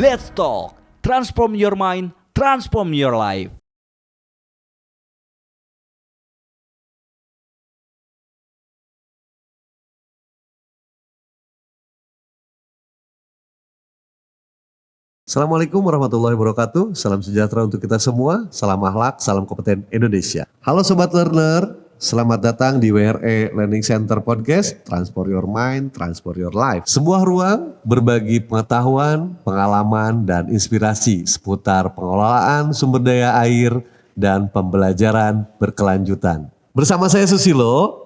Let's talk. Transform your mind, transform your life. Assalamualaikum warahmatullahi wabarakatuh. Salam sejahtera untuk kita semua. Salam akhlak, salam kompeten Indonesia. Halo Sobat Learner, selamat datang di WRE Learning Center Podcast. Transform your mind, transform your life. Sebuah ruang berbagi pengetahuan, pengalaman, dan inspirasi seputar pengelolaan sumber daya air dan pembelajaran berkelanjutan. Bersama saya Susilo,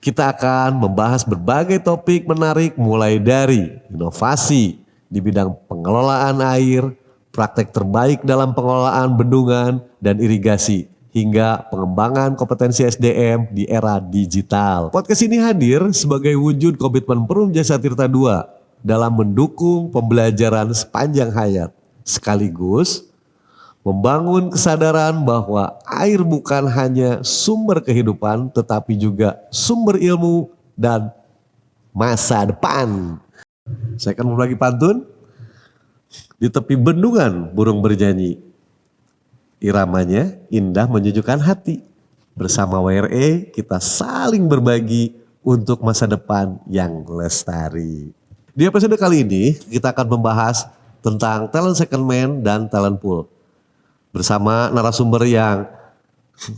kita akan membahas berbagai topik menarik mulai dari inovasi di bidang pengelolaan air, praktek terbaik dalam pengelolaan bendungan dan irigasi, hingga pengembangan kompetensi SDM di era digital. Podcast ini hadir sebagai wujud komitmen Perum Jasa Tirta II dalam mendukung pembelajaran sepanjang hayat, sekaligus membangun kesadaran bahwa air bukan hanya sumber kehidupan, tetapi juga sumber ilmu dan masa depan. Saya akan berbagi pantun. Di tepi bendungan burung bernyanyi. Iramanya indah menyejukkan hati. Bersama WRE kita saling berbagi untuk masa depan yang lestari. Di episode kali ini kita akan membahas tentang talent second man dan talent pool. Bersama narasumber yang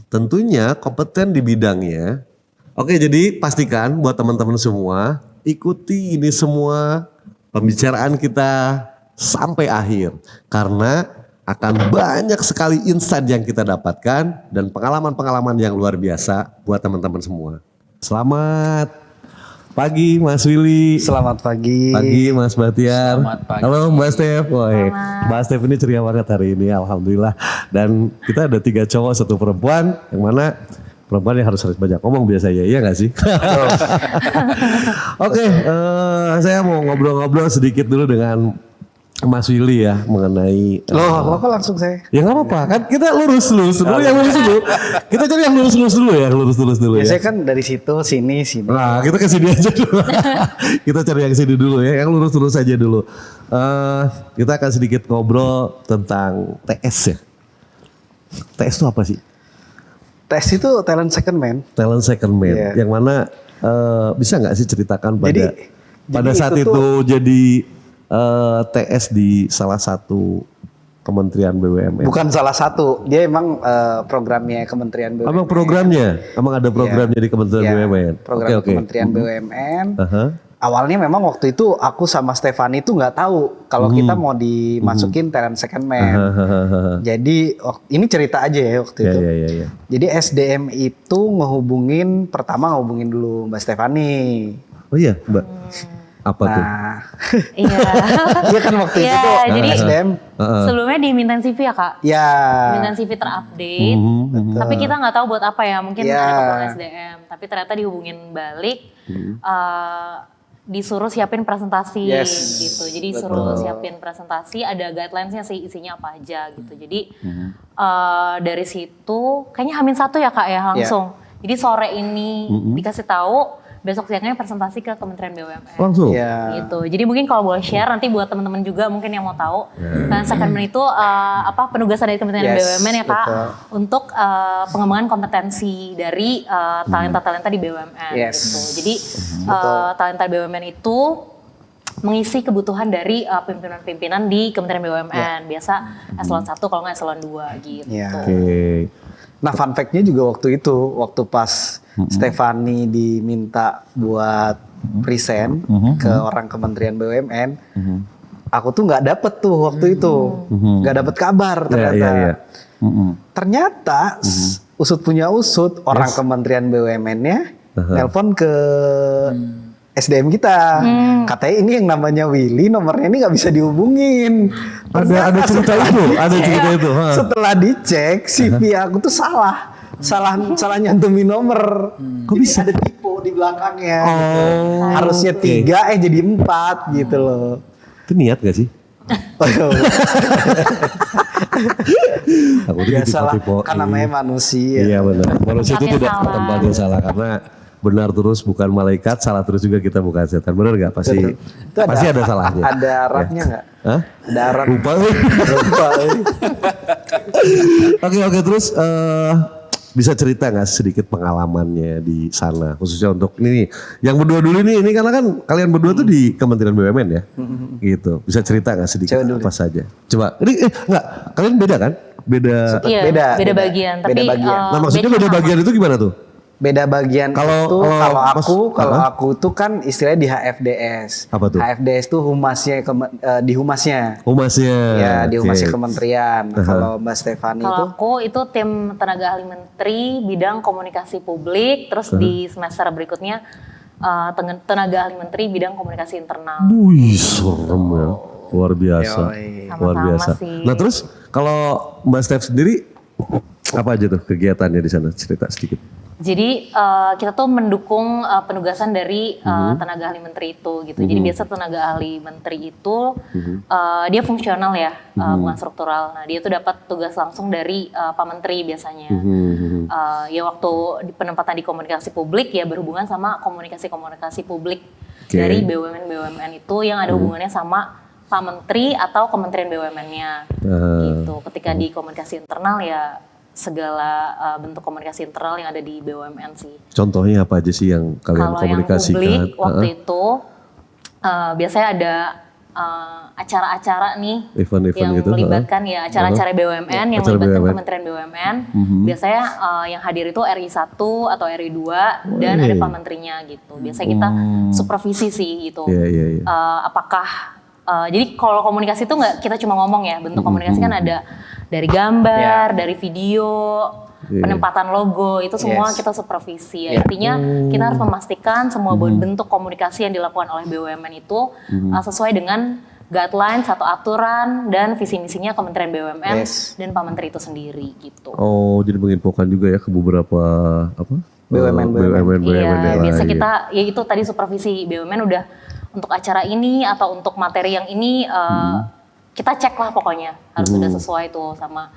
tentunya kompeten di bidangnya. Oke, jadi pastikan buat teman-teman semua ikuti ini semua pembicaraan kita sampai akhir. Karena akan banyak sekali insight yang kita dapatkan dan pengalaman-pengalaman yang luar biasa buat teman-teman semua. Selamat pagi Mas Willy. Selamat pagi. Pagi Mas Batiar. Selamat pagi. Halo Mbak Steph. Mbak Steph ini ceria banget hari ini, alhamdulillah. Dan kita ada 3 cowok, 1 perempuan, yang mana perempuan yang harus banyak ngomong biasanya, iya gak sih? Oke, saya mau ngobrol-ngobrol sedikit dulu dengan Mas Willy ya mengenai. Loh, kok langsung saya? Ya nggak apa-apa, kan kita lurus dulu, yang lurus dulu. Kita cari yang lurus dulu ya, lurus dulu ya. Saya kan dari situ, sini. Nah, kita ke sini aja dulu. Kita cari yang sini dulu ya, yang lurus aja dulu. Kita akan sedikit ngobrol tentang TS ya. TS itu apa sih? Tes itu talent second man. Talent second man, Yeah. yang mana bisa nggak sih ceritakan pada Jadi saat itu jadi TS di salah satu Kementerian BUMN? Bukan salah satu, dia emang programnya Kementerian BUMN. Emang programnya, emang ada programnya di Kementerian Iya, BUMN. program Kementerian BUMN. Aha. Awalnya memang waktu itu aku sama Stefani itu nggak tahu kalau kita mau dimasukin talent second man. Jadi ini cerita aja ya waktu itu. Ya. Jadi SDM itu pertama ngehubungin dulu Mbak Stefani. Oh iya Mbak, apa tuh? Nah, Iya. iya kan waktu itu Iya, tuh jadi SDM. sebelumnya dimintain CV ya kak? Ya. Dimintain CV terupdate. Tapi kita nggak tahu buat apa ya, mungkin Iya. ada keperluan SDM. Tapi ternyata dihubungin balik, disuruh siapin presentasi Yes. gitu. Jadi suruh siapin presentasi, ada guidelines-nya sih isinya apa aja gitu. Jadi dari situ, kayaknya H-1 ya kak ya langsung. Jadi sore ini dikasih tahu, besok siangnya presentasi ke Kementerian BUMN. Langsung? Iya. Gitu. Jadi mungkin kalau boleh share nanti buat teman-teman juga mungkin yang mau tahu. Nah, second man itu penugasan dari Kementerian Yes, BUMN ya Kak betul. untuk pengembangan kompetensi dari talenta-talenta di BUMN Yes. gitu. Jadi talenta BUMN itu mengisi kebutuhan dari pimpinan-pimpinan di Kementerian BUMN. Biasa eselon 1 kalau nggak eselon 2 gitu. Iya. Oke. Nah fun fact-nya juga waktu itu, waktu pas Stefani diminta buat present ke orang Kementerian BUMN, aku tuh nggak dapet tuh waktu itu, nggak dapet kabar ternyata. Iya. Ternyata usut punya usut, orang Kementerian BUMN-nya nelpon ke SDM kita, katanya ini yang namanya Willy nomornya ini nggak bisa dihubungin. Ada cerita itu, ada cerita itu. Setelah dicek CV aku tuh salah nyantumin nomor. Kok bisa ada tipe di belakangnya? Gitu. Harusnya 3 jadi 4 gitu loh. Itu niat gak sih? Aku tuh Biasalah, tipe-tipe kan namanya manusia. Iya benar. Manusia itu Tempatnya tidak salah. tempatnya salah karena benar terus bukan malaikat, salah terus juga kita bukan setan. Benar nggak? Pasti Itu pasti ada salahnya. Ada aratnya nggak? Hah? Ada arat. Lupa. Lupa. Oke, terus bisa cerita nggak sedikit pengalamannya di sana, khususnya untuk ini nih, yang berdua dulu ini karena kan kalian berdua tuh di Kementerian BUMN ya, gitu. Bisa cerita nggak sedikit apa saja? Coba, ini enggak, kalian beda kan? Beda. Iya, beda bagian. Beda Tapi bagian. Nah maksudnya beda bagian itu gimana tuh? Beda bagian Kalau kalau aku tuh kan istilahnya di HFDS. Apa tuh? HFDS tuh humasnya di humasnya. Humasnya. Ya, di humasnya Oke. kementerian. Kalau Mbak Stefani itu Kalau aku itu tim tenaga ahli menteri bidang komunikasi publik, terus di semester berikutnya tenaga ahli menteri bidang komunikasi internal. Wih, serem ya. Luar biasa. Yoi. Luar Sama-sama biasa. sih. Nah terus kalau Mbak Steph sendiri apa aja tuh kegiatannya di sana? Cerita sedikit. Jadi kita tuh mendukung penugasan dari tenaga ahli menteri itu gitu. Jadi biasa tenaga ahli menteri itu dia fungsional ya, bukan struktural. Nah dia tuh dapat tugas langsung dari Pak Menteri biasanya. Ya waktu penempatan di komunikasi publik ya berhubungan sama komunikasi publik dari BUMN itu yang ada hubungannya sama Pak Menteri atau Kementerian BUMN-nya. Gitu. Ketika di komunikasi internal ya segala bentuk komunikasi internal yang ada di BUMN sih. Contohnya apa aja sih yang kalian Kalau komunikasikan? yang publik waktu itu biasanya ada acara-acara nih Event-event yang gitu, melibatkan ya acara-acara BUMN yang Acara melibatkan BUMN. Kementerian BUMN. Biasanya yang hadir itu RI 1 atau RI 2 dan ada Pak Menterinya gitu. Biasanya kita supervisi sih gitu. Iya. Apakah jadi kalau komunikasi itu nggak kita cuma ngomong ya, bentuk komunikasi kan ada dari gambar, dari video, penempatan logo, itu semua kita supervisi. Ya. Intinya kita harus memastikan semua bentuk komunikasi yang dilakukan oleh BUMN itu sesuai dengan guidelines atau aturan dan visi misinya Kementerian BUMN dan Pak Menteri itu sendiri gitu. Oh, jadi menginfokan juga ya ke beberapa apa? BUMN. Iya, yang biasa lain. kita ya itu tadi supervisi BUMN udah untuk acara ini atau untuk materi yang ini kita cek lah pokoknya harus sudah sesuai tuh sama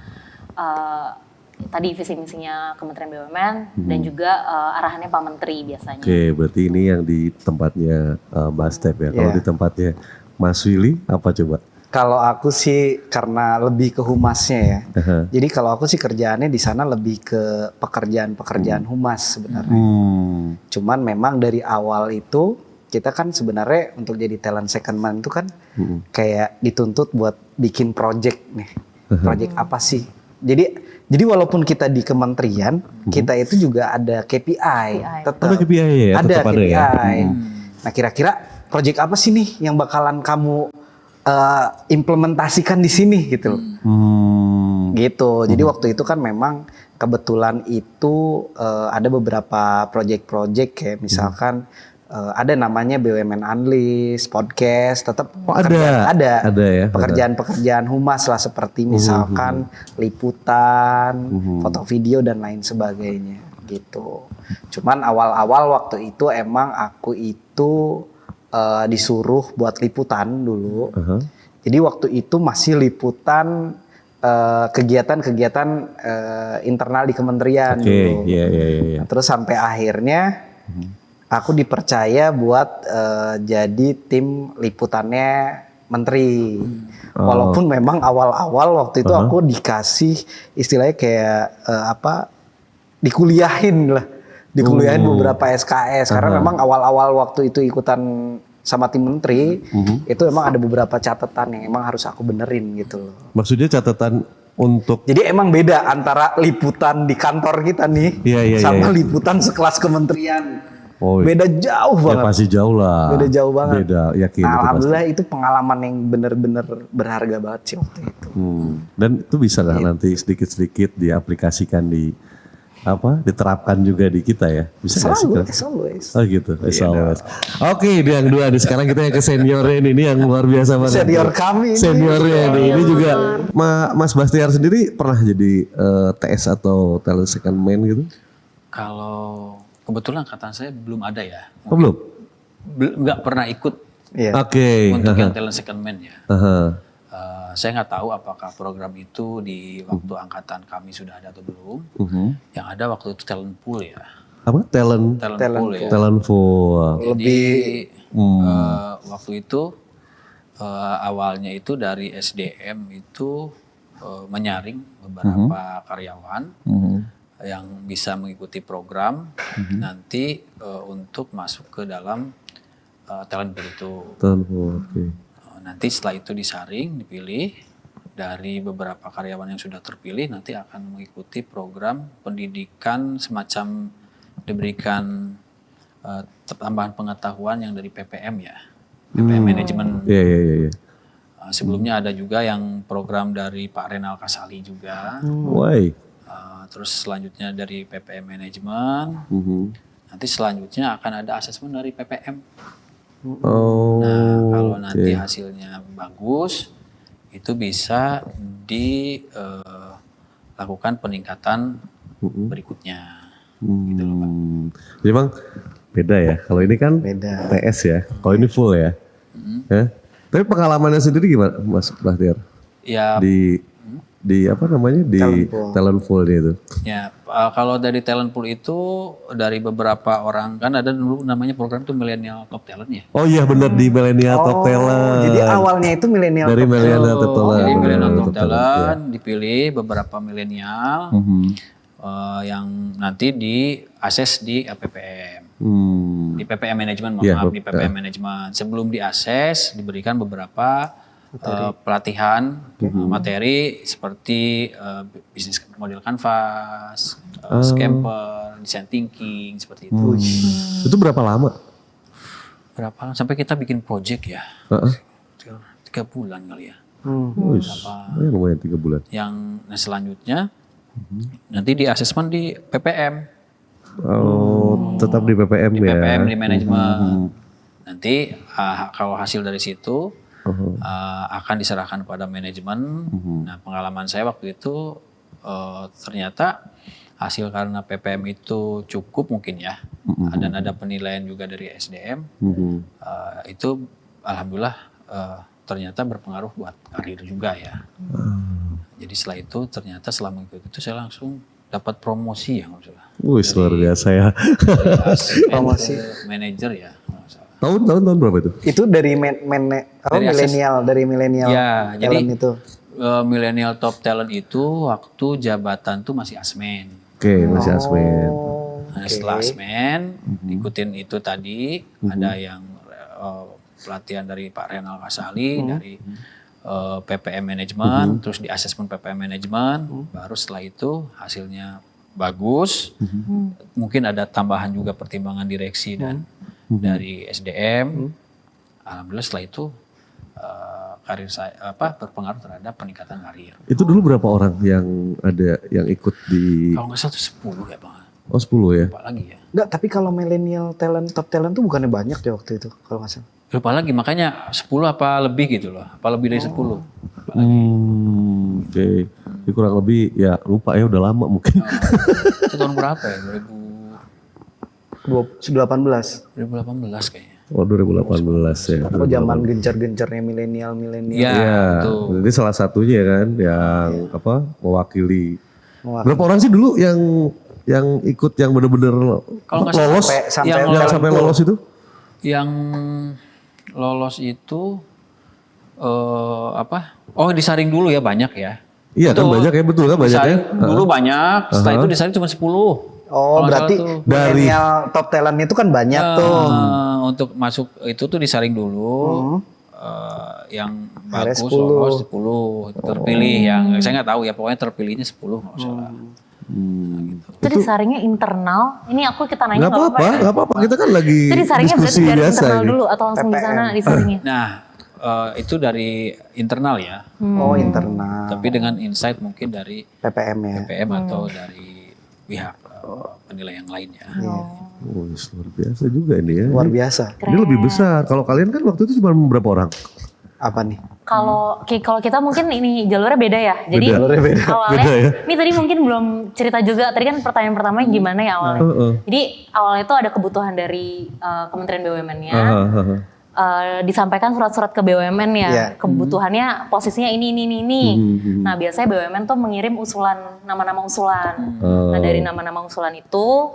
tadi visi misinya Kementerian BUMN dan juga arahannya Pak Menteri biasanya. Oke, berarti ini yang di tempatnya Mbak Steph ya. Kalau Iya. di tempatnya Mas Willy apa coba? kalau aku sih karena lebih ke humasnya ya. Jadi kalau aku sih kerjaannya di sana lebih ke pekerjaan humas sebenarnya. Cuman memang dari awal itu kita kan sebenarnya untuk jadi talent second man itu kan kayak dituntut buat bikin project nih. Project apa sih? Jadi walaupun kita di kementerian, kita itu juga ada KPI. Tetap Ada KPI ya? Ada Tetap ada KPI. ya? Nah kira-kira project apa sih nih yang bakalan kamu implementasikan di sini gitu. Gitu. Jadi waktu itu kan memang kebetulan itu ada beberapa project-project kayak misalkan ada namanya BUMN Unleashed, podcast, tetap ada ya. pekerjaan-pekerjaan humas lah seperti misalkan liputan, foto video dan lain sebagainya gitu. Cuman awal-awal waktu itu emang aku itu disuruh buat liputan dulu. Jadi waktu itu masih liputan kegiatan-kegiatan internal di kementerian dulu. Iya. Nah, terus sampai akhirnya aku dipercaya buat jadi tim liputannya menteri. Walaupun memang awal-awal waktu itu aku dikasih istilahnya kayak dikuliahin beberapa SKS karena memang awal-awal waktu itu ikutan sama tim menteri itu emang ada beberapa catatan yang emang harus aku benerin gitu loh. Maksudnya catatan untuk Jadi emang beda antara liputan di kantor kita nih sama liputan sekelas kementerian. Beda jauh banget. Ya pasti jauh lah. Beda jauh banget. Beda, yakin. Nah, alhamdulillah itu pengalaman yang bener-bener berharga banget sih waktu itu. Dan itu bisa lah nanti sedikit-sedikit diaplikasikan diterapkan juga di kita ya. Bisa nggak sih? As always. Oh gitu, as always. Oke, yang dua nih. Sekarang kita yang ke seniornya ini yang luar biasa banget. Senior kami ini. Seniornya ini juga. Mas Bastiar sendiri pernah jadi TS atau talent second man gitu? Kalau kebetulan angkatan saya belum ada ya. Oh, belum? Nggak pernah ikut Oke. untuk yang talent second man ya. Saya nggak tahu apakah program itu di waktu angkatan kami sudah ada atau belum. Yang ada waktu itu talent pool ya. apa talent talent pool ya. talent pool. Jadi waktu itu awalnya itu dari SDM itu menyaring beberapa karyawan yang bisa mengikuti program nanti untuk masuk ke dalam talent pool itu. Talent pool, oke. Nanti setelah itu disaring, dipilih dari beberapa karyawan yang sudah terpilih nanti akan mengikuti program pendidikan semacam diberikan tambahan pengetahuan yang dari PPM ya, PPM manajemen. Iya. Sebelumnya ada juga yang program dari Pak Renal Kasali juga. Why? Terus selanjutnya dari PPM manajemen. Nanti selanjutnya akan ada asesmen dari PPM. Oh. Nah, kalau nanti hasilnya bagus, itu bisa dilakukan peningkatan berikutnya. Gitu loh, Pak. Jadi Bang beda ya. Kalau ini kan Beda. TS ya. Kalau ini full ya. Ya. Tapi pengalamannya sendiri gimana Mas Bahtiar? Ya, Di apa namanya di talent pool itu? ya kalau dari talent pool itu dari beberapa orang kan ada dulu namanya program itu millennial top talent ya. Oh iya benar di Millennial Top Talent. Jadi awalnya itu milenial Dari Millennial Top Talent. Jadi millennial top Top talent dipilih beberapa milenial yang nanti diakses di PPM. Di PPM manajemen, maaf, di PPM manajemen. Sebelum diakses diberikan beberapa pelatihan materi seperti bisnis model canvas, scamper, design thinking seperti itu. Itu berapa lama? Berapa sampai kita bikin project ya? 3 bulan kali ya. Lumayan 3 bulan. Yang selanjutnya nanti di asesmen di PPM. Oh, tetap di PPM Di ya. PPM di manajemen. Nanti kalau hasil dari situ akan diserahkan kepada manajemen. Nah, pengalaman saya waktu itu ternyata hasil karena PPM itu cukup mungkin ya. Dan ada penilaian juga dari SDM. Itu alhamdulillah ternyata berpengaruh buat karir juga ya. Jadi setelah itu ternyata setelah mengikuti itu saya langsung dapat promosi ya nggak salah. Wih, luar biasa ya. Promosi. Manager ya nggak salah. Tahun berapa itu? Itu dari milenial Ya, jadi talent itu. millennial top talent itu waktu jabatan tuh masih asmen. Oke, masih asmen. Nah, setelah asmen, ikutin itu tadi ada yang pelatihan dari Pak Renal Kasali dari PPM manajemen, terus di asesmen PPM manajemen, baru setelah itu hasilnya bagus, mungkin ada tambahan juga pertimbangan direksi dan dari SDM. Alhamdulillah setelah itu karir saya berpengaruh terhadap peningkatan karir. Itu dulu berapa orang yang ada yang ikut di Kalau nggak salah itu 10 ya Bang. Oh 10 ya? Lupa lagi ya. Enggak, tapi kalau milenial talent top talent tuh bukannya banyak deh waktu itu kalau nggak salah. Lupa lagi, makanya 10 apa lebih gitu loh. Apa lebih dari 10. Oke. Jadi kurang lebih ya lupa ya udah lama mungkin. Itu tahun berapa ya? 2018. 2018 kayaknya. Oh 2018 ya. Apa zaman gencar-gencarnya milenial. Iya, Ya, betul. jadi salah satunya kan yang mewakili. Berapa orang sih dulu yang ikut yang bener-bener Kalau nggak lolos sampai yang sampai lolos itu? Yang lolos itu Oh, disaring dulu ya banyak ya. Iya kan banyak ya, betul kan banyak ya. Disaring dulu banyak, setelah itu disaring cuma 10. Oh, Kalau berarti salah tuh. milenial top talent itu kan banyak tuh. Untuk masuk itu tuh disaring dulu. Yang bagus 10. lolos 10 terpilih yang saya nggak tahu ya, pokoknya terpilihnya 10 nggak salah. Itu disaringnya internal. Ini kita nanya Nggak apa-apa. Kita kan lagi Itu disaringnya berarti diskusi dari biasa internal ini. dulu atau langsung di sana disaringnya? Nah, itu dari internal ya. Oh, internal. Tapi dengan insight mungkin dari PPM ya. PPM atau dari pihak penilai yang lain ya. Oh, luar biasa juga ini ya. Luar biasa. Ini lebih besar. Kalau kalian kan waktu itu cuma berapa orang? Apa nih? Kalau kita mungkin ini jalurnya beda ya. Jadi Beda. awalnya, Beda ya? ini tadi mungkin belum cerita juga. Tadi kan pertanyaan pertamanya gimana ya awalnya. Jadi awalnya itu ada kebutuhan dari Kementerian BUMN-nya. Disampaikan surat-surat ke BUMN ya. Iya. Kebutuhannya posisinya ini. Nah biasanya BUMN tuh mengirim usulan, nama-nama usulan. Nah dari nama-nama usulan itu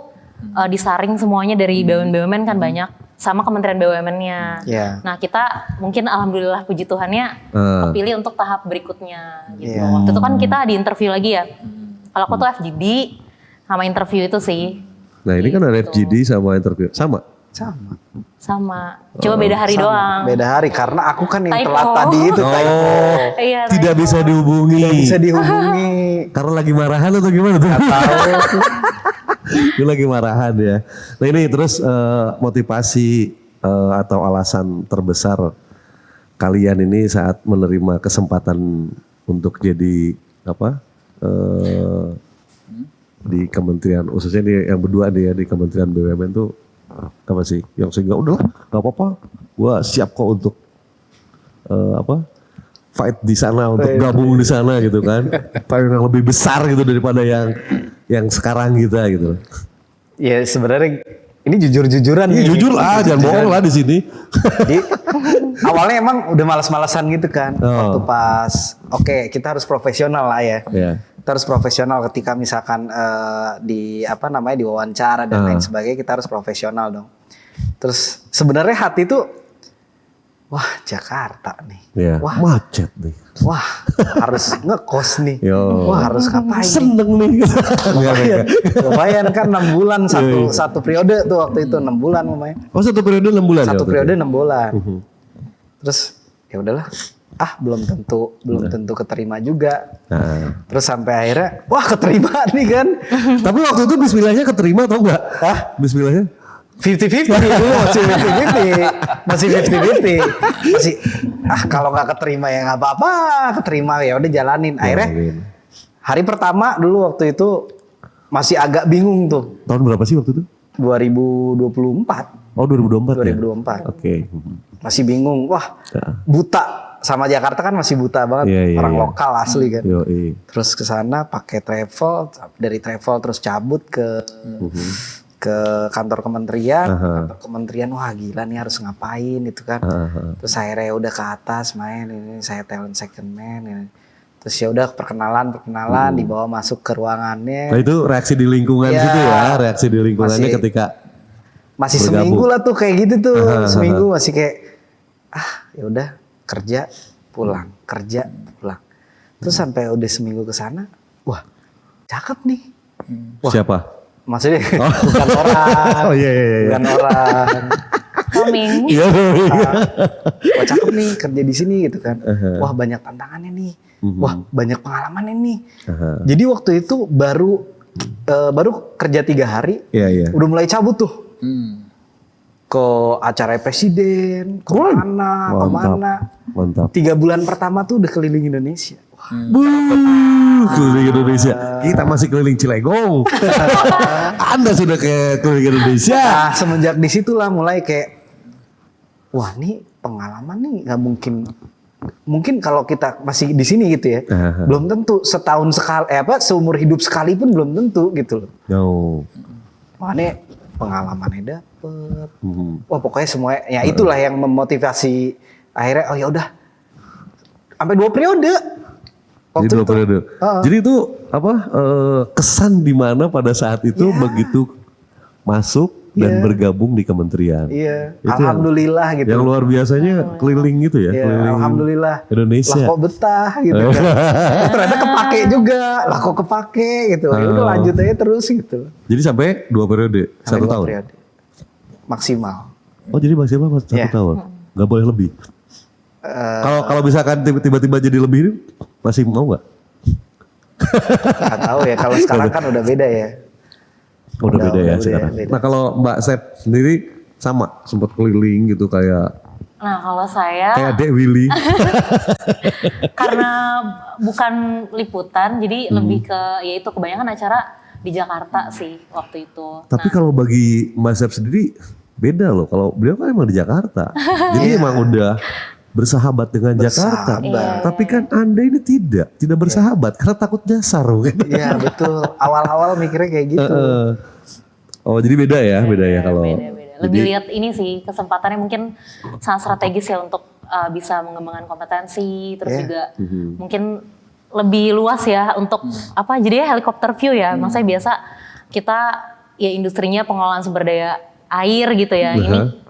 disaring semuanya dari BUMN kan banyak sama Kementerian BUMN-nya. Iya. Nah kita mungkin alhamdulillah puji Tuhannya kepilih untuk tahap berikutnya gitu. Iya. Waktu itu kan kita di interview lagi ya. Kalau aku tuh FGD sama interview itu sih. Nah ini kan ada Gitu. FGD sama interview. Sama? Sama. Cuma beda hari doang. Beda hari karena aku kan yang Typo. telat tadi itu typo. Iya, Tidak typo. bisa dihubungi. Bisa dihubungi. Karena lagi marahan atau gimana tuh? Tahu. Itu lagi marahan ya. Nah ini terus motivasi atau alasan terbesar kalian ini saat menerima kesempatan untuk jadi apa di kementerian, khususnya di, yang berdua nih ya di Kementerian BUMN tuh apa sih? Yang sehingga udahlah nggak apa-apa, gua siap kok untuk fight di sana, untuk gabung di sana gitu kan. Yang lebih besar gitu daripada yang sekarang kita gitu. Ya sebenarnya ini jujur-jujuran Iya nih. jujur lah, jangan bohong lah di sini. Jadi awalnya emang udah malas-malasan gitu kan. Waktu pas oke, kita harus profesional lah ya. Iya. Kita harus profesional ketika misalkan di apa namanya di wawancara dan lain sebagainya, kita harus profesional dong. Terus sebenarnya hati tuh wah Jakarta nih. Iya. Wah, Macet nih. wah harus ngekos nih. Yo. Wah harus ngapain nih? Seneng nih. Lumayan, lumayan kan 6 bulan satu periode tuh waktu itu 6 bulan lumayan. Oh 1 periode 6 bulan ya? Satu waktu periode itu? 6 bulan. Terus ya udahlah. belum tentu keterima juga. Nah. Terus sampai akhirnya wah keterima nih kan. Tapi waktu itu bismillahnya keterima atau enggak? Hah? Bismillahnya? 50-50 dulu masih 50-50. Masih kalau nggak keterima ya nggak apa-apa, keterima ya udah jalanin. Akhirnya hari pertama dulu waktu itu masih agak bingung tuh. Tahun berapa sih waktu itu? 2024. Oh 2024 ya? 2024. Oke. Masih bingung. Wah, buta sama Jakarta kan masih buta banget. Iya, Orang iya. lokal asli kan. Yoi. Terus ke sana pakai travel, dari travel terus cabut ke kantor kementerian. Kantor kementerian wah gila nih harus ngapain itu kan. Terus akhirnya udah ke atas main ini saya talent second man ini. Terus ya udah perkenalan dibawa masuk ke ruangannya. Nah itu reaksi di lingkungan Ya, situ ya, reaksi di lingkungannya masih- ketika Masih bergabung. seminggu lah tuh kayak gitu tuh. Seminggu masih kayak ya udah kerja pulang. Terus sampai udah seminggu ke sana, wah cakep nih. Wah, siapa? maksudnya bukan orang. Oh iya. Bukan orang. Coming. Iya. Wah cakep nih kerja di sini gitu kan. Wah banyak tantangannya nih. Wah banyak pengalamannya nih. Jadi waktu itu baru kerja 3 hari, Iya. udah mulai cabut tuh. Ke acara presiden, kemana. Mantap. 3 bulan pertama tuh udah keliling Indonesia. Wah, Keliling Indonesia. Kita masih keliling Cilegon. Anda sudah ke keliling Indonesia. nah semenjak disitulah mulai kayak, wah nih pengalaman nih nggak mungkin kalau kita masih di sini gitu ya, belum tentu setahun sekali, seumur hidup sekali pun belum tentu gitu loh. No. Makanya pengalamannya dapet. Wah pokoknya semua ya itulah yang memotivasi akhirnya oh ya udah sampai 2 periode. Jadi 2 periode. Jadi itu apa kesan di mana pada saat itu begitu masuk dan bergabung di kementerian. Iya, Itu alhamdulillah gitu. Yang luar biasanya keliling gitu ya, Iya, keliling alhamdulillah. Indonesia. Lah kok betah gitu kan. Ternyata kepake juga. Lah kok kepake gitu. Ya udah lanjut aja terus gitu. Jadi sampai 2 periode, Sampai 1 2 tahun. periode. Maksimal. Oh jadi maksimal 1 Iya. tahun, nggak boleh lebih. Kalau misalkan tiba-tiba jadi lebih ini masih mau nggak? Gak tahu ya kalau sekarang kan udah beda ya. Udah beda ya beda, sekarang. beda. Nah kalau Mbak Sep sendiri sama sempat keliling gitu kayak Nah kalau saya Dek Willy. karena bukan liputan, jadi lebih ke ya itu kebanyakan acara di Jakarta sih waktu itu. Tapi kalau bagi Mbak Sep sendiri beda loh. Kalau beliau kan emang di Jakarta. Jadi emang udah bersahabat dengan Jakarta. Tapi kan Anda ini tidak bersahabat karena takut nyasar mungkin. Iya betul. Awal-awal mikirnya kayak gitu. Oh jadi beda ya kalau. Beda-beda. Lebih lihat ini sih kesempatannya mungkin sangat strategis ya untuk bisa mengembangkan kompetensi, terus juga mungkin lebih luas ya untuk jadinya helikopter view ya. Maksudnya biasa kita ya industrinya pengelolaan sumber daya air gitu ya. Ini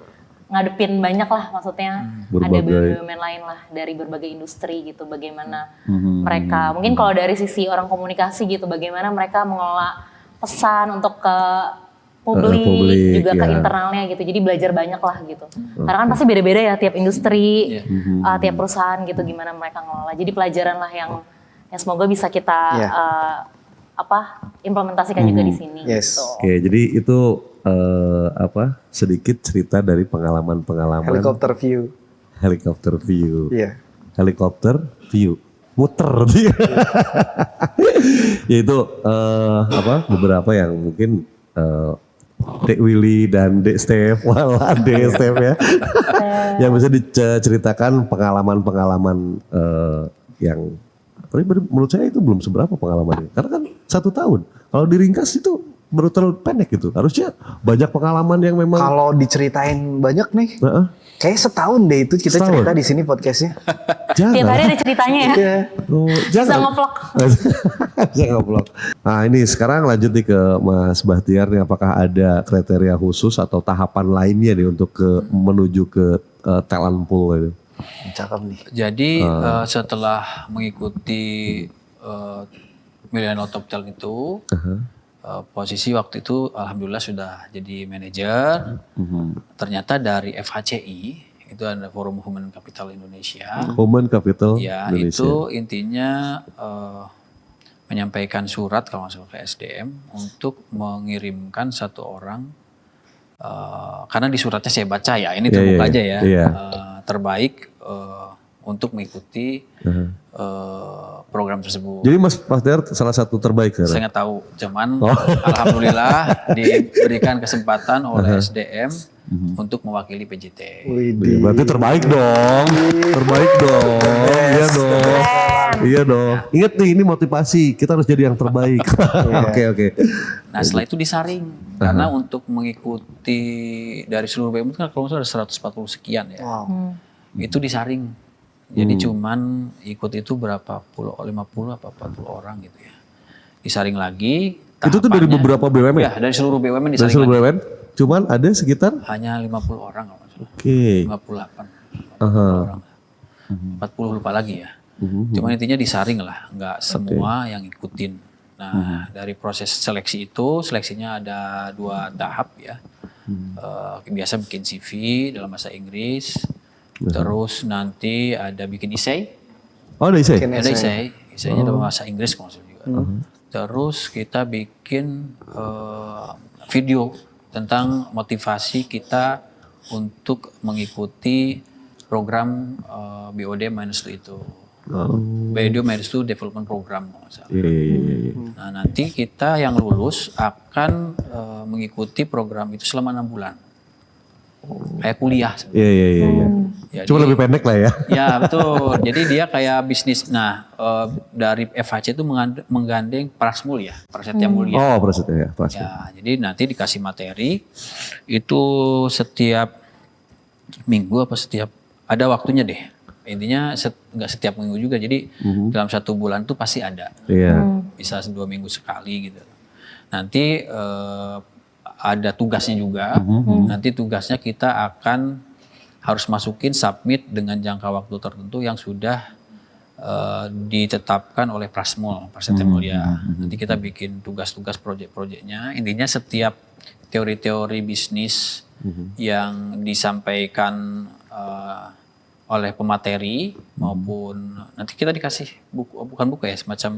ngadepin banyak lah, maksudnya ada BUMN lain lah dari berbagai industri gitu. Bagaimana mereka, mungkin kalau dari sisi orang komunikasi gitu, bagaimana mereka mengelola pesan untuk ke publik juga ke internalnya gitu. Jadi belajar banyak lah gitu. Karena kan pasti beda-beda ya tiap industri, tiap perusahaan gitu gimana mereka ngelola. Jadi pelajaran lah yang semoga bisa kita implementasikan juga di sini. Gitu. Oke, jadi itu sedikit cerita dari pengalaman-pengalaman Helikopter view. Iya. Helikopter view. Muter dia. Yaitu beberapa yang mungkin Dek Willy dan Dek Steph, Dek Steph ya. Yang bisa diceritakan pengalaman-pengalaman yang menurut saya itu belum seberapa pengalamannya. Karena kan 1 tahun. Kalau diringkas itu baru terlalu pendek gitu. Harusnya banyak pengalaman yang memang. Kalau diceritain banyak nih, kayak setahun deh itu kita cerita di sini podcastnya. Jangan. Tiap hari ada ceritanya ya. Bisa nge-vlog. Bisa nge-vlog. Nah ini sekarang lanjut nih ke Mas Bahtiar nih. Apakah ada kriteria khusus atau tahapan lainnya nih untuk menuju ke talent pool itu? Cakep nih. Jadi setelah mengikuti Millennial Top Talent itu, posisi waktu itu alhamdulillah sudah jadi manajer. Ternyata dari FHCI, itu ada Forum Human Capital Indonesia. Human Capital ya, Indonesia. Itu intinya menyampaikan surat kalau nggak salah ke SDM untuk mengirimkan 1 orang. Karena di suratnya saya baca ya, ini terbuka aja ya. Terbaik untuk mengikuti program tersebut. Jadi Mas Bahtiar salah satu terbaik sekarang? Saya nggak tahu, cuman alhamdulillah diberikan kesempatan oleh SDM untuk mewakili PJT. Berarti terbaik dong, terbaik dong, iya dong, iya dong. Ingat nih ini motivasi, kita harus jadi yang terbaik. Oke. Nah setelah itu disaring, karena untuk mengikuti dari seluruh BUMN kan kalau nggak salah ada 140 sekian ya. Itu disaring. Jadi cuman ikut itu berapa puluh, 50 apa 40 orang gitu ya. Disaring lagi. Itu tuh dari beberapa BUMN? Ya, dari seluruh BUMN disaring dari seluruh lagi. BUMN? Cuman ada sekitar? Hanya 50 orang kalau nggak salah. Oke. 58 orang. 40 lupa lagi ya. Cuman intinya disaring lah, nggak semua yang ikutin. Nah dari proses seleksi itu, seleksinya ada 2 tahap ya. Biasa bikin CV dalam bahasa Inggris. Terus nanti ada bikin essay. Oh ada essay? Ada essay. Essaynya dalam bahasa Inggris kalau nggak salah juga. Terus kita bikin video tentang motivasi kita untuk mengikuti program BOD-2 itu. BOD-2 Development Program kalau nggak salah. Nah nanti kita yang lulus akan mengikuti program itu selama 6 bulan. Kayak kuliah sebenarnya. Iya. Jadi, cuma lebih pendek lah ya. Ya betul. Jadi dia kayak bisnis. Nah dari FHC itu menggandeng Prasmul ya, Prasetya Mulia. Oh Prasetya ya. Ya, jadi nanti dikasih materi itu setiap minggu apa setiap ada waktunya deh. Intinya nggak setiap minggu juga. Jadi dalam 1 bulan tuh pasti ada. Iya. Bisa 2 minggu sekali gitu. Nanti ada tugasnya juga. Nanti tugasnya kita akan harus masukin submit dengan jangka waktu tertentu yang sudah ditetapkan oleh Prasmul, Prasetya Mulia. Nanti kita bikin tugas-tugas proyek-proyeknya. Intinya setiap teori-teori bisnis yang disampaikan oleh pemateri maupun nanti kita dikasih buku, bukan buku ya, semacam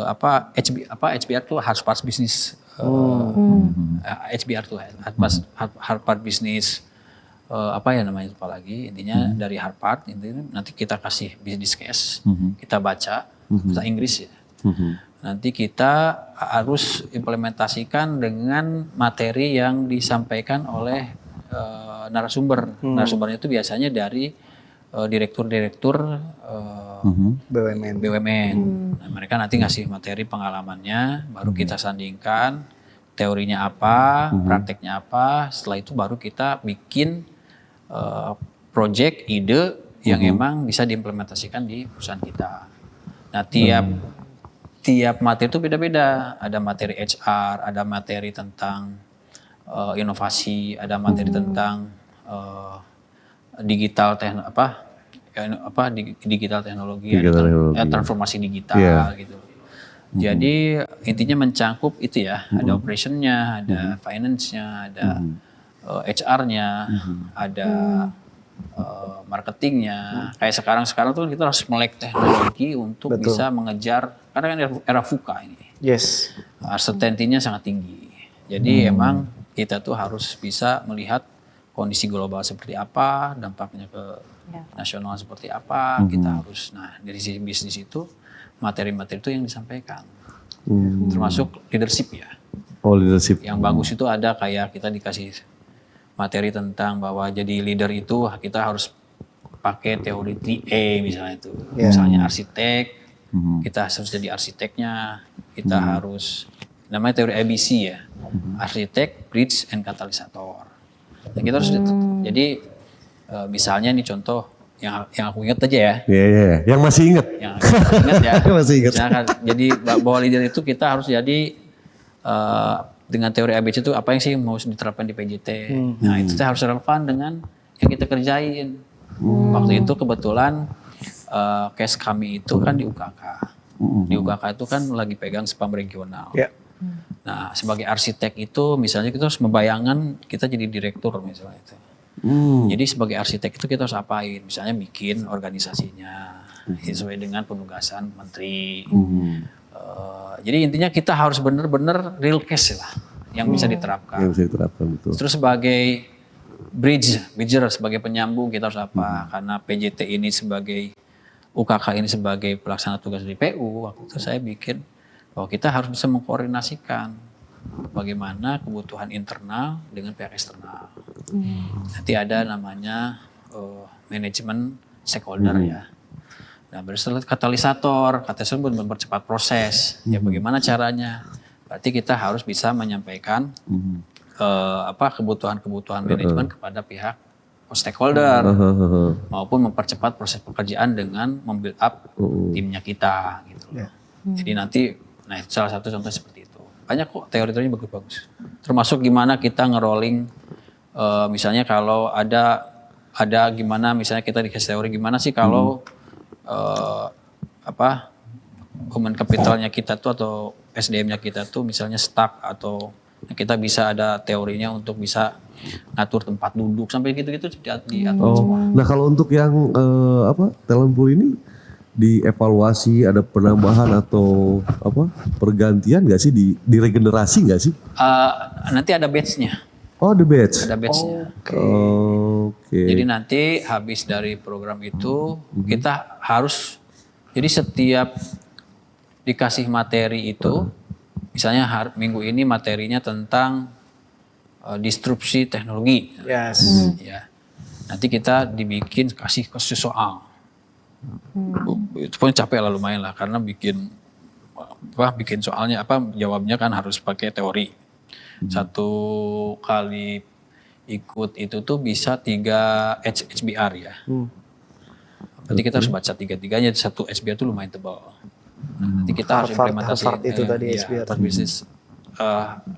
HBR tuh Harvard Business. HBR tuh Harvard Business lupa lagi, intinya dari Harvard, intinya nanti kita kasih business case, kita baca bahasa Inggris ya. Nanti kita harus implementasikan dengan materi yang disampaikan oleh narasumber. Narasumbernya itu biasanya dari direktur-direktur BUMN. Nah, mereka nanti ngasih materi pengalamannya, baru kita sandingkan teorinya apa, prakteknya apa. Setelah itu baru kita bikin project, ide yang emang bisa diimplementasikan di perusahaan kita. Nah tiap materi itu beda-beda. Ada materi HR, ada materi tentang inovasi, ada materi tentang digital digital teknologi, transformasi digital gitu. Jadi intinya mencangkup itu ya, ada operationnya, ada finance-nya, ada HR-nya, ada marketingnya. Kayak sekarang tuh kita harus melek teknologi untuk bisa mengejar, karena kan era VUCA ini. Yes. Uncertainty-nya sangat tinggi. Jadi emang kita tuh harus bisa melihat kondisi global seperti apa, dampaknya ke nasional seperti apa. Kita harus, dari sisi bisnis itu materi-materi itu yang disampaikan. Termasuk leadership ya. Oh, leadership. Yang bagus itu ada kayak kita dikasih materi tentang bahwa jadi leader itu kita harus pakai teori 3A misalnya itu. Misalnya arsitek, kita harus jadi arsiteknya. Kita harus, namanya teori ABC ya. Arsitek, bridge, and katalisator. Dan kita harus jadi misalnya nih contoh yang aku ingat aja ya. Iya. Yang masih ingat. Yang ingat ya. Masih ingat. Misalkan, jadi bahwa leader itu kita harus jadi dengan teori ABC itu apa yang sih mau diterapkan di PJT. Nah itu harus relevan dengan yang kita kerjain. Waktu itu kebetulan case kami itu kan di UKK. Di UKK itu kan lagi pegang spam regional. Nah sebagai arsitek itu misalnya kita harus membayangkan kita jadi direktur misalnya itu. Jadi sebagai arsitek itu kita harus apain? Misalnya bikin organisasinya sesuai dengan penugasan menteri. Jadi intinya kita harus benar-benar real case lah yang bisa diterapkan. Yang bisa diterapkan betul. Terus sebagai bridger sebagai penyambung kita harus apa? Karena PJT ini sebagai UKK ini sebagai pelaksana tugas di PU, waktu itu saya bikin bahwa kita harus bisa mengkoordinasikan bagaimana kebutuhan internal dengan pihak eksternal. Nanti ada namanya manajemen stakeholder ya. Nah, bersetelah katalisator mempercepat proses. Ya bagaimana caranya? Berarti kita harus bisa menyampaikan kebutuhan manajemen kepada pihak stakeholder maupun mempercepat proses pekerjaan dengan membuild up timnya kita gitu loh. Jadi nanti itu salah satu contoh seperti itu. Banyak kok teori-teorinya bagus-bagus. Termasuk gimana kita ngerolling misalnya kalau ada gimana misalnya kita dikasih teori gimana sih kalau human capitalnya kita tuh atau SDM-nya kita tuh misalnya stuck atau kita bisa ada teorinya untuk bisa ngatur tempat duduk sampai gitu-gitu diatur semua. Nah kalau untuk yang talent pool ini dievaluasi ada penambahan atau pergantian nggak sih diregenerasi nggak sih? Nanti ada batch-nya. Oh, the batch. Ada batch-nya. Oke. Jadi nanti habis dari program itu kita harus jadi setiap dikasih materi itu misalnya minggu ini materinya tentang disrupsi teknologi. Yes. Ya. Nanti kita kasih soal. Itu pun capek lah lumayan lah karena bikin soalnya jawabnya kan harus pakai teori. Satu kali ikut itu tuh bisa 3 HBR ya. Berarti kita harus baca 3-3-nya, satu HBR itu lumayan tebal. Nah, nanti kita harus implementasi itu tadi HBR. Business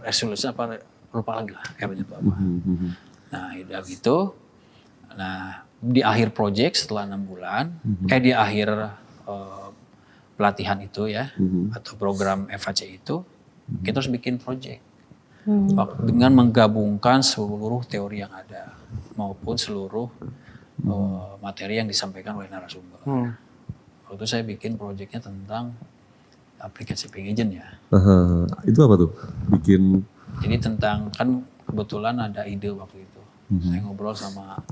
resolution lupa lagi lah R-nya itu apa. Nah udah gitu. Nah di akhir project setelah 6 bulan, di akhir pelatihan itu ya, atau program FHC itu, kita harus bikin project. Dengan menggabungkan seluruh teori yang ada, maupun seluruh materi yang disampaikan oleh narasumber. Waktu saya bikin projectnya tentang aplikasi pengagent ya. Itu apa tuh? Bikin. Jadi tentang, kan kebetulan ada ide waktu itu. Saya ngobrol sama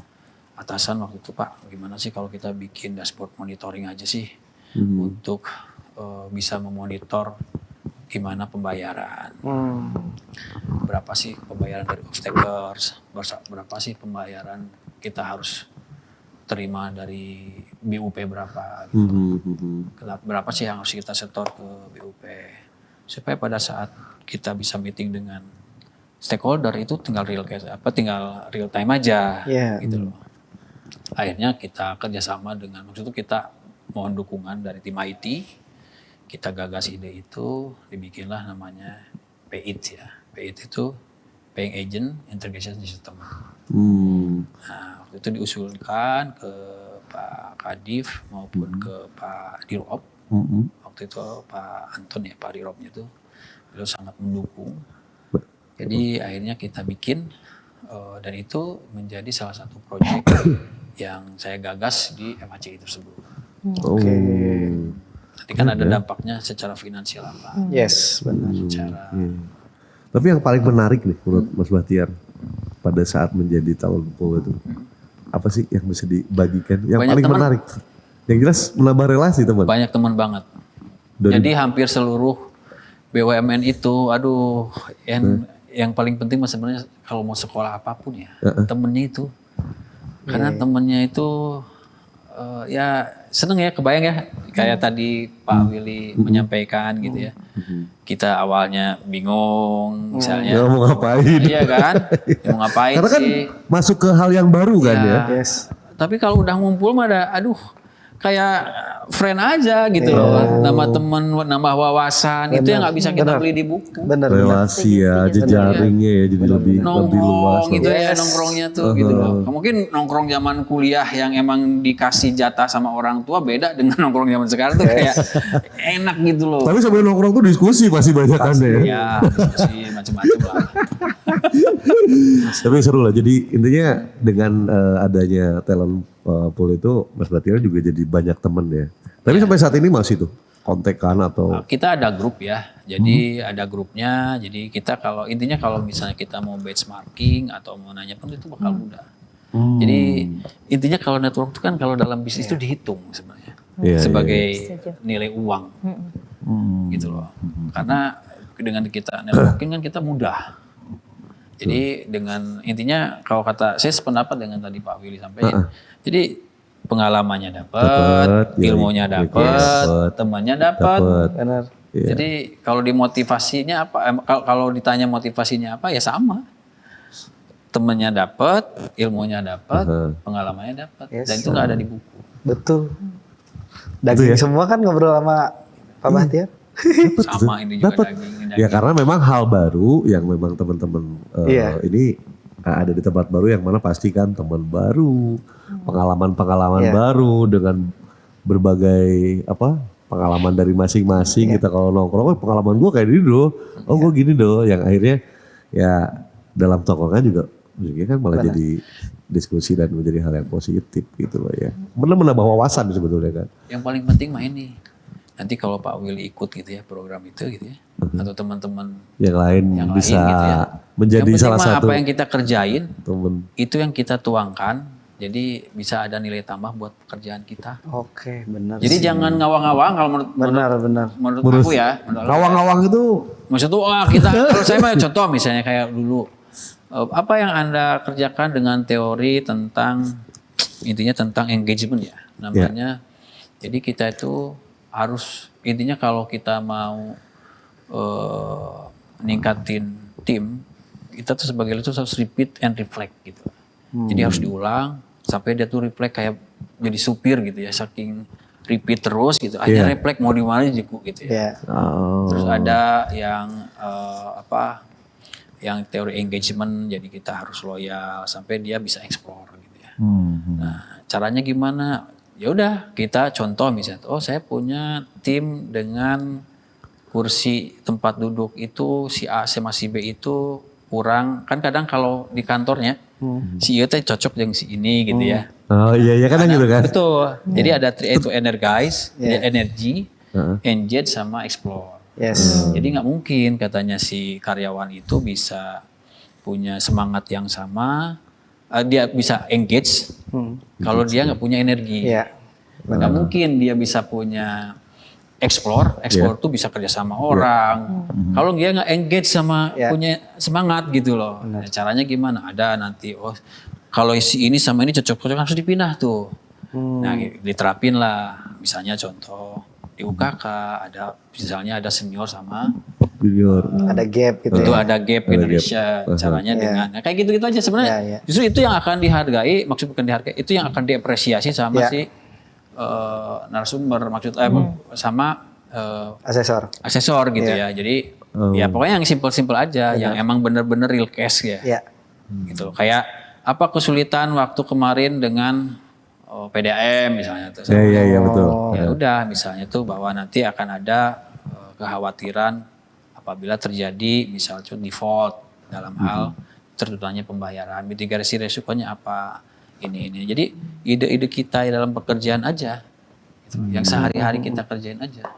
atasan waktu itu, Pak, gimana sih kalau kita bikin dashboard monitoring aja sih untuk bisa memonitor gimana pembayaran. Berapa sih pembayaran dari off-takers, berapa sih pembayaran kita harus terima dari BUP berapa gitu. Berapa sih yang harus kita setor ke BUP. Supaya pada saat kita bisa meeting dengan stakeholder itu tinggal real time aja gitu loh. Akhirnya kita kerjasama dengan, maksud itu kita mohon dukungan dari tim IT, kita gagas ide itu, dibikinlah namanya PAIT ya. PAIT itu Paying Agent Integration System. Nah, waktu itu diusulkan ke Pak Kadif maupun ke Pak Dirop. Waktu itu Pak Anton ya, Pak Diropnya itu beliau sangat mendukung. Jadi akhirnya kita bikin dan itu menjadi salah satu proyek yang saya gagas di FHCI tersebut. Oke. Nanti kan ada dampaknya secara finansial apa. Yes, benar. Secara Tapi yang paling menarik nih menurut Mas Bahtiar pada saat menjadi talent pool itu apa sih yang bisa dibagikan? Yang Banyak paling teman. menarik. Yang jelas menambah relasi teman. banyak teman banget. Jadi hampir seluruh BUMN itu, aduh, yang paling penting mas sebenarnya kalau mau sekolah apapun ya, temennya itu. Karena temennya itu ya seneng ya, kebayang ya. Kayak tadi Pak Willy menyampaikan gitu ya. Kita awalnya bingung misalnya. Ya, mau ngapain? Iya kan? Mau ngapain Karena kan sih? masuk ke hal yang baru kan ya. Yes. Tapi kalau udah ngumpul mah ada, aduh, kayak friend aja gitu loh. Nama temen, nambah wawasan. Itu yang nggak bisa kita beli di buku. Benar. Relasi ya, jejaringnya ya jadi lebih luas. Nongkrong gitu lah. ya, nongkrongnya tuh gitu loh. Mungkin nongkrong zaman kuliah yang emang dikasih jatah sama orang tua beda dengan nongkrong zaman sekarang tuh kayak enak gitu loh. Tapi sambil nongkrong tuh diskusi masih banyak kan ya. Ya, diskusi macam-macam lah. Tapi seru lah. Jadi intinya dengan adanya talent pool itu Mas Bahtiar juga jadi banyak temen ya. Tapi sampai saat ini masih tuh kontekan atau Kita ada grup ya, jadi ada grupnya. Jadi kita kalau intinya kalau misalnya kita mau benchmarking atau mau nanya pun itu bakal mudah. Jadi intinya kalau network itu kan kalau dalam bisnis itu dihitung sebenarnya Iya, sebagai nilai uang, gitu loh. Karena dengan kita networking kan kita mudah. Jadi dengan intinya kalau kata saya sependapat dengan tadi Pak Willy sampaikan. Jadi pengalamannya dapat, ya, ilmunya dapat, temannya dapat. Benar. Jadi kalau dimotivasinya apa? Kalau ditanya motivasinya apa ya sama. Temannya dapat, ilmunya dapat, pengalamannya dapat. Yes. Dan itu nggak ada di buku. Betul. Daging semua kan ngobrol sama Pak Bahtiar. Sama ini juga dapat. daging. Ya karena memang hal baru yang memang teman-teman ini ada di tempat baru yang mana pastikan teman baru, pengalaman-pengalaman baru dengan berbagai pengalaman dari masing-masing. Kita kalau nongkrong, pengalaman gue kayak gini doh, gue gini doh, yang akhirnya ya dalam tongkrongan juga kan malah jadi diskusi dan menjadi hal yang positif gitu loh ya. Benar menambah wawasan sebetulnya kan. Yang paling penting mah ini. Nanti kalau Pak Willy ikut gitu ya program itu gitu ya. Atau teman-teman yang lain bisa gitu ya. menjadi yang salah penting mah satu apa yang kita kerjain teman. itu yang kita tuangkan. Jadi bisa ada nilai tambah buat pekerjaan kita. Oke, benar. Jadi jangan ngawang-ngawang kalau menurut aku ya. Ngawang-ngawang itu Maksudnya wah kita kalau saya mah contoh misalnya kayak dulu apa yang Anda kerjakan dengan teori tentang intinya tentang engagement ya namanya. Jadi kita itu harus intinya kalau kita mau meningkatin tim kita tuh sebagai itu harus repeat and reflect gitu. Jadi harus diulang sampai dia tuh reflect kayak jadi supir gitu ya saking repeat terus gitu. Akhirnya reflect mau di mana juga gitu ya. Terus ada yang yang teori engagement jadi kita harus loyal sampai dia bisa explore gitu ya. Nah, caranya gimana? Ya udah kita contoh misalnya, saya punya tim dengan kursi tempat duduk itu si A sama si B itu kurang kan kadang kalau di kantornya si A teh cocok dengan si ini gitu ya. Oh iya kan gitu kan. Betul. Jadi ada itu energize, energi, engage sama explore. Yes. Jadi nggak mungkin katanya si karyawan itu bisa punya semangat yang sama, dia bisa engage kalau dia nggak punya energi. Nggak mungkin dia bisa punya explore tuh bisa kerja sama orang. Kalau dia nggak engage sama punya semangat gitu loh. Nah, caranya gimana? Ada nanti kalau si ini sama ini cocok harus dipindah tuh. Nah diterapin lah. Misalnya contoh di UKK ada misalnya ada senior sama junior. Ada gap gitu. Itu ada gap generation. Caranya dengan kayak gitu-gitu aja sebenarnya. Justru itu yang akan dihargai, maksud bukan dihargai, itu yang akan diapresiasi sama si narasumber sama Asesor. gitu ya. Jadi ya pokoknya yang simple-simple aja, yang emang bener-bener real cash ya. Iya. Gitu. Kayak apa kesulitan waktu kemarin dengan PDAM misalnya tuh. Iya betul. Ya udah misalnya tuh bahwa nanti akan ada kekhawatiran apabila terjadi misalnya default dalam hal tertutupnya pembayaran, mitigasi resikonya apa ini. Jadi ide-ide kita dalam pekerjaan aja, gitu. Yang sehari-hari kita kerjain aja,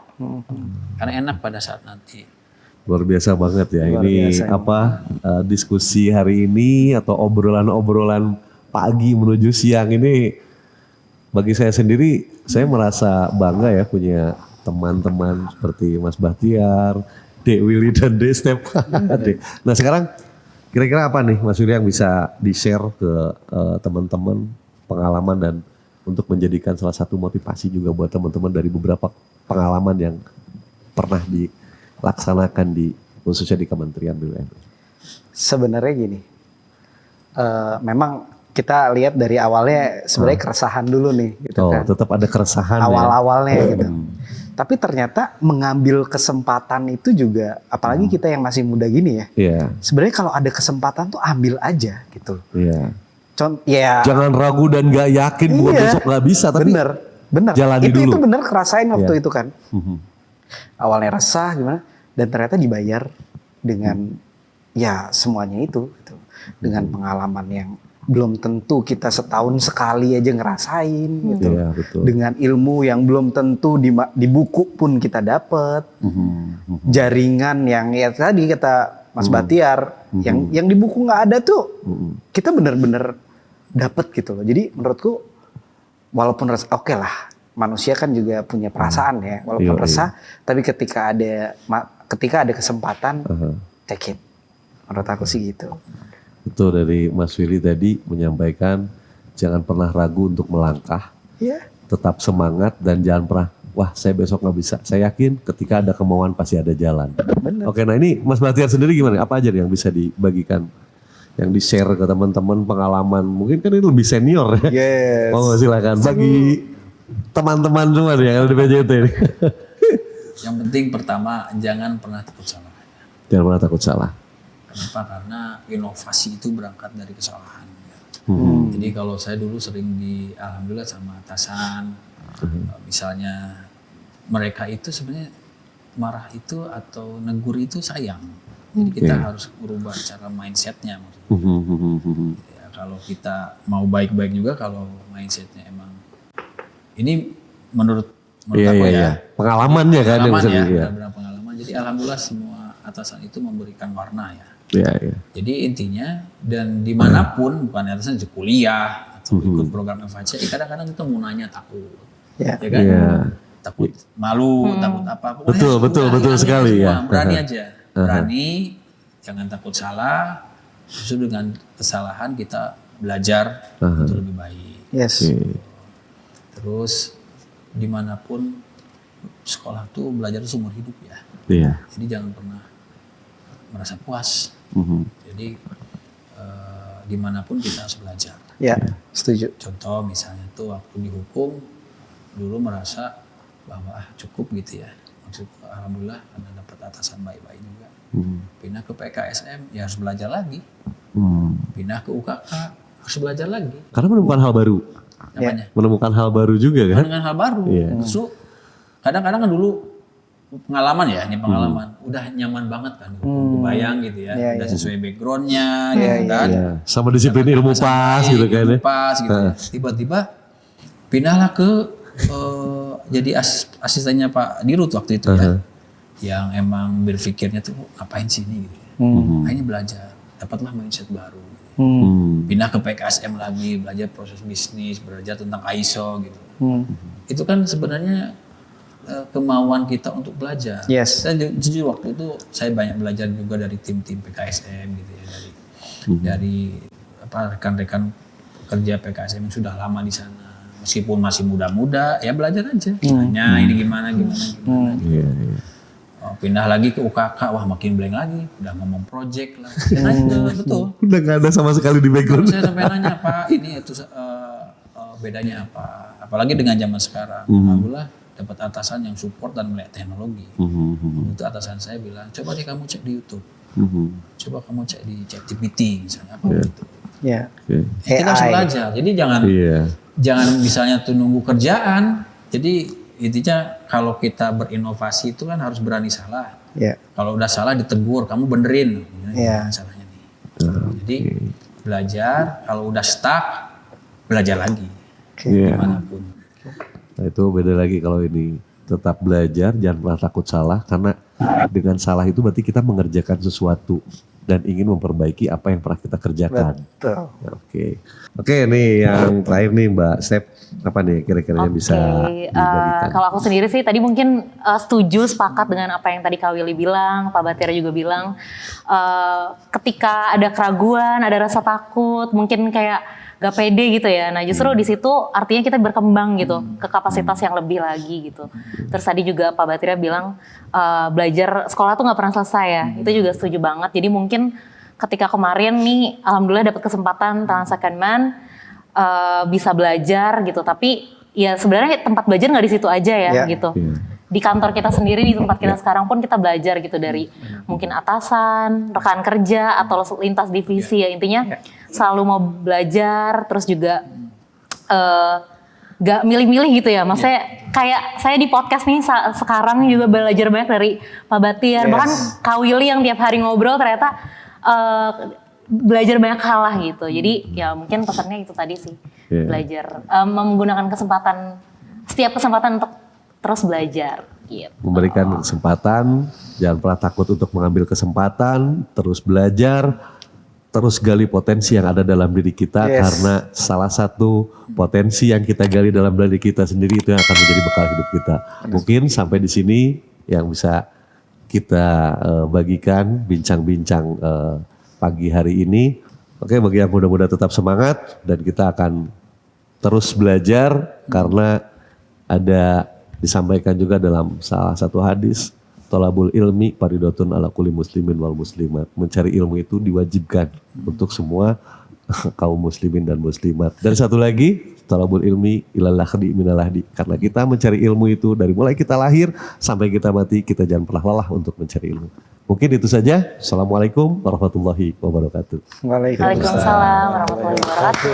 karena enak pada saat nanti. Luar biasa banget ya. Ini diskusi hari ini atau obrolan-obrolan pagi menuju siang ini, bagi saya sendiri, saya merasa bangga ya punya teman-teman seperti Mas Bahtiar, Dek Willy dan Dek Stefan. Nah sekarang kira-kira apa nih Mas Willy yang bisa di-share ke teman-teman pengalaman dan untuk menjadikan salah satu motivasi juga buat teman-teman dari beberapa pengalaman yang pernah dilaksanakan khususnya di Kementerian BUMN? Sebenarnya gini, memang kita lihat dari awalnya sebenarnya keresahan dulu nih, gitu kan. Tetap ada keresahan awal-awalnya gitu. Tapi ternyata mengambil kesempatan itu juga, apalagi kita yang masih muda gini ya. Sebenarnya kalau ada kesempatan tuh ambil aja gitu. Jangan ragu dan gak yakin buat besok gak bisa, tapi bener. Jalani dulu. Itu bener kerasain waktu itu kan. Awalnya resah gimana, dan ternyata dibayar dengan ya semuanya itu gitu. Dengan pengalaman yang belum tentu kita setahun sekali aja ngerasain gitu. Betul. Dengan ilmu yang belum tentu di buku pun kita dapat. Jaringan yang ya tadi kata Mas Bahtiar, yang di buku nggak ada tuh, kita bener-bener dapat gitu loh. Jadi menurutku walaupun oke lah, manusia kan juga punya perasaan ya, walaupun resah, tapi ketika ada kesempatan, take it. Menurut aku sih gitu. Betul, dari Mas Willy tadi menyampaikan jangan pernah ragu untuk melangkah, tetap semangat dan jangan pernah wah saya besok nggak bisa. Saya yakin ketika ada kemauan pasti ada jalan. Bener. Oke, nah ini Mas Bahtiar sendiri gimana? Apa aja yang bisa dibagikan, yang di-share ke teman-teman pengalaman? Mungkin kan ini lebih senior ya. Yes. Mau silakan bagi teman-teman semua nih yang di PJT ini. Yang penting pertama jangan pernah takut salah. Jangan pernah takut salah. Kenapa? Karena inovasi itu berangkat dari kesalahan. Jadi kalau saya dulu sering alhamdulillah sama atasan, misalnya mereka itu sebenarnya marah itu atau negur itu sayang. Jadi kita harus merubah cara mindsetnya. Ya, kalau kita mau baik-baik juga, kalau mindsetnya emang ini menurut aku ya. Pengalamannya kan. Benar-benar pengalaman. Jadi alhamdulillah semua atasan itu memberikan warna ya. Jadi intinya dan dimanapun bukan atasan di kuliah atau ikut program FHC, kadang-kadang kita mau nanya takut, ya kan? Takut malu, takut apa? Betul sekali ya. Berani aja, berani, jangan takut salah. Justru dengan kesalahan kita belajar untuk lebih baik. Terus dimanapun sekolah tuh belajar seumur hidup ya. Jadi jangan pernah merasa puas. Jadi dimanapun kita harus belajar. Setuju. Contoh misalnya tuh waktu dihukum dulu merasa bahwa cukup gitu ya. Maksudku alhamdulillah karena dapat atasan baik-baik juga. Pindah ke PKSM ya harus belajar lagi. Pindah ke UKK harus belajar lagi. Karena menemukan hal baru. Apanya? Menemukan hal baru juga kan? Menemukan hal baru. Justru kadang-kadang kan dulu pengalaman ya, ini pengalaman udah nyaman banget kan, kebayang gitu ya, udah sesuai backgroundnya gitu kan, sama disiplin ilmu pas gitu kan ya, tiba-tiba pindahlah ke jadi asistennya Pak Dirut waktu itu ya, yang emang berpikirnya tuh ngapain sih ini gitu, akhirnya belajar, dapatlah mindset baru, pindah ke PKSM lagi, belajar proses bisnis, belajar tentang ISO gitu, itu kan sebenarnya kemauan kita untuk belajar. Saya jujur waktu itu saya banyak belajar juga dari tim-tim PKSM gitu ya, dari rekan-rekan kerja PKSM yang sudah lama di sana. Meskipun masih muda-muda, ya belajar aja. Tanya ini gimana. Pindah lagi ke UKK, wah makin blank lagi. Udah ngomong project lah. Betul. Udah gak ada sama sekali di background. Saya sampai nanya, Pak ini itu bedanya apa? Apalagi dengan zaman sekarang. Alhamdulillah dapat atasan yang support dan melek teknologi. Itu atasan saya bilang, coba deh kamu cek di YouTube, coba kamu cek di ChatGPT misalnya apa gitu. Ya. Kita harus belajar. Jadi jangan misalnya tuh nunggu kerjaan. Jadi intinya kalau kita berinovasi itu kan harus berani salah. Ya. Kalau udah salah ditegur, kamu benerin. Ya. Salahnya nih. Jadi belajar. Kalau udah stuck, belajar lagi. Dimanapun. Nah itu beda lagi kalau ini. Tetap belajar, jangan pernah takut salah. Karena dengan salah itu berarti kita mengerjakan sesuatu. Dan ingin memperbaiki apa yang pernah kita kerjakan. Betul. Oke, nih yang terakhir nih Mbak Step. Apa nih kira-kira yang bisa dibagikan? Kalau aku sendiri sih tadi mungkin setuju, sepakat dengan apa yang tadi Kak Willy bilang, Pak Batira juga bilang. Ketika ada keraguan, ada rasa takut, mungkin kayak gak pede gitu ya. Nah justru di situ artinya kita berkembang gitu ke kapasitas yang lebih lagi gitu. Terus tadi juga Pak Batira bilang belajar sekolah tuh nggak pernah selesai ya. Itu juga setuju banget. Jadi mungkin ketika kemarin nih alhamdulillah dapat kesempatan tangan secondman bisa belajar gitu. Tapi ya sebenarnya tempat belajar nggak di situ aja ya gitu. Di kantor kita sendiri, di tempat kita sekarang pun kita belajar gitu dari mungkin atasan, rekan kerja atau lintas divisi ya intinya selalu mau belajar, terus juga gak milih-milih gitu ya. Maksudnya kayak saya di podcast nih sekarang juga belajar banyak dari Pak Batiar, bahkan Kak Willy yang tiap hari ngobrol ternyata belajar banyak hal lah gitu. Jadi ya mungkin pesannya itu tadi sih, belajar menggunakan setiap kesempatan untuk terus belajar gitu. Memberikan kesempatan, jangan pernah takut untuk mengambil kesempatan, terus belajar, terus gali potensi yang ada dalam diri kita. Karena salah satu potensi yang kita gali dalam diri kita sendiri itu yang akan menjadi bekal hidup kita. Mungkin sampai di sini yang bisa kita bagikan bincang-bincang pagi hari ini. Oke, bagi yang mudah-mudahan tetap semangat dan kita akan terus belajar karena ada disampaikan juga dalam salah satu hadis, tolabul ilmi paridotun ala kulli muslimin wal muslimat. Mencari ilmu itu diwajibkan untuk semua kaum muslimin dan muslimat. Dan satu lagi, tolabul ilmi ilalahdi minalahdi. Karena kita mencari ilmu itu dari mulai kita lahir sampai kita mati, kita jangan pernah lelah untuk mencari ilmu. Mungkin itu saja. Assalamualaikum warahmatullahi wabarakatuh. Waalaikumsalam warahmatullahi wabarakatuh.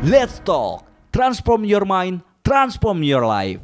Let's talk. Transform your mind, transform your life.